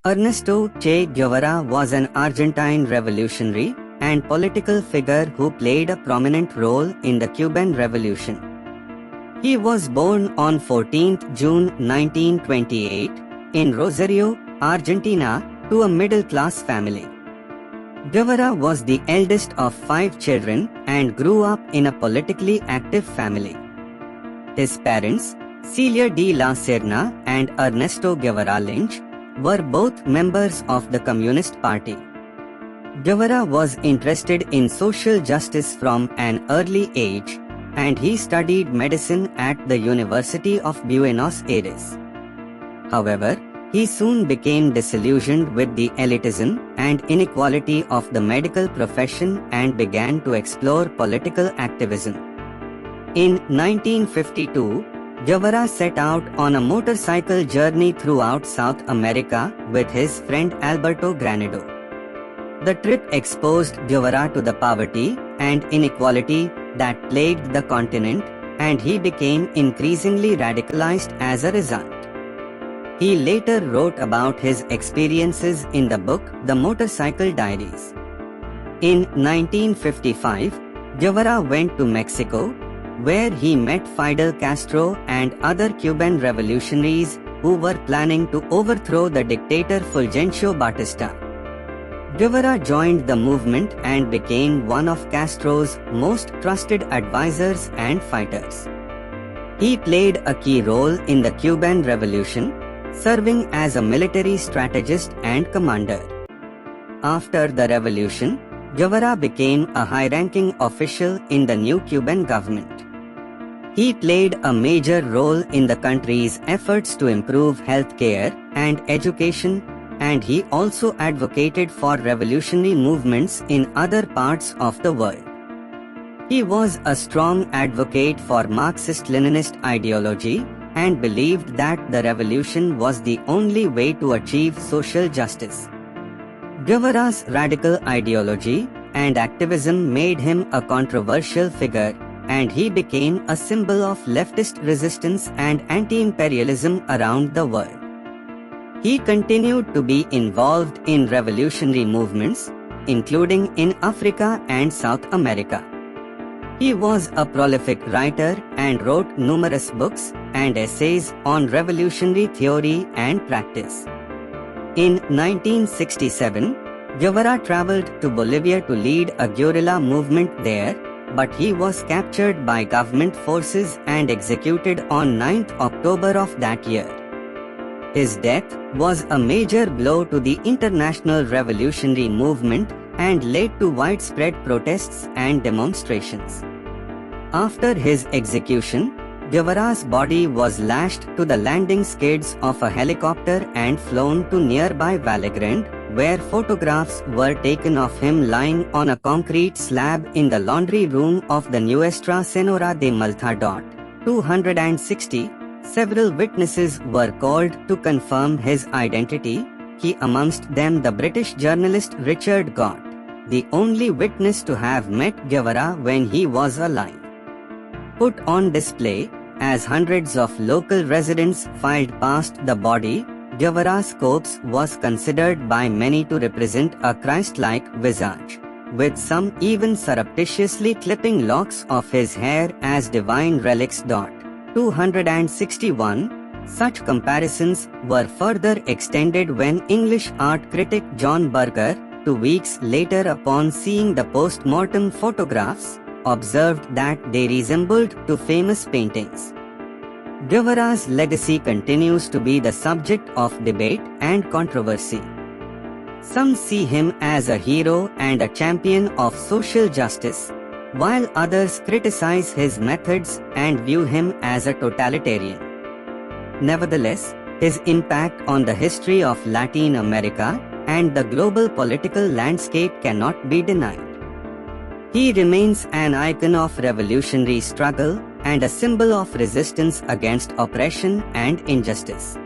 Ernesto Che Guevara was an Argentine revolutionary and political figure who played a prominent role in the Cuban Revolution. He was born on 14 June 1928 in Rosario, Argentina, to a middle-class family. Guevara was the eldest of 5 children and grew up in a politically active family. His parents, Celia de la Serna and Ernesto Guevara Lynch, were both members of the Communist Party. Guevara was interested in social justice from an early age, and he studied medicine at the University of Buenos Aires. However, he soon became disillusioned with the elitism and inequality of the medical profession and began to explore political activism. In 1952, Guevara set out on a motorcycle journey throughout South America with his friend Alberto Granado. The trip exposed Guevara to the poverty and inequality that plagued the continent, and he became increasingly radicalized as a result. He later wrote about his experiences in the book The Motorcycle Diaries. In 1955, Guevara went to Mexico, where he met Fidel Castro and other Cuban revolutionaries who were planning to overthrow the dictator Fulgencio Batista. Guevara joined the movement and became one of Castro's most trusted advisors and fighters. He played a key role in the Cuban Revolution, serving as a military strategist and commander. After the revolution, Guevara became a high-ranking official in the new Cuban government. He played a major role in the country's efforts to improve healthcare and education, and he also advocated for revolutionary movements in other parts of the world. He was a strong advocate for Marxist-Leninist ideology and believed that the revolution was the only way to achieve social justice. Guevara's radical ideology and activism made him a controversial figure, and he became a symbol of leftist resistance and anti-imperialism around the world. He continued to be involved in revolutionary movements, including in Africa and South America. He was a prolific writer and wrote numerous books and essays on revolutionary theory and practice. In 1967, Guevara traveled to Bolivia to lead a guerrilla movement there, but he was captured by government forces and executed on 9 October of that year. His death was a major blow to the international revolutionary movement and led to widespread protests and demonstrations. After his execution, Guevara's body was lashed to the landing skids of a helicopter and flown to nearby Vallegrande, where photographs were taken of him lying on a concrete slab in the laundry room of the Nuestra Senora de Malta. 260. Several witnesses were called to confirm his identity, amongst them the British journalist Richard Gott, the only witness to have met Guevara when he was alive. Put on display, as hundreds of local residents filed past the body, Guevara's corpse was considered by many to represent a Christ-like visage, with some even surreptitiously clipping locks of his hair as divine relics. 261. Such comparisons were further extended when English art critic John Burger, 2 weeks later upon seeing the post-mortem photographs, observed that they resembled to famous paintings. Guevara's legacy continues to be the subject of debate and controversy. Some see him as a hero and a champion of social justice, while others criticize his methods and view him as a totalitarian. Nevertheless, his impact on the history of Latin America and the global political landscape cannot be denied. He remains an icon of revolutionary struggle and a symbol of resistance against oppression and injustice.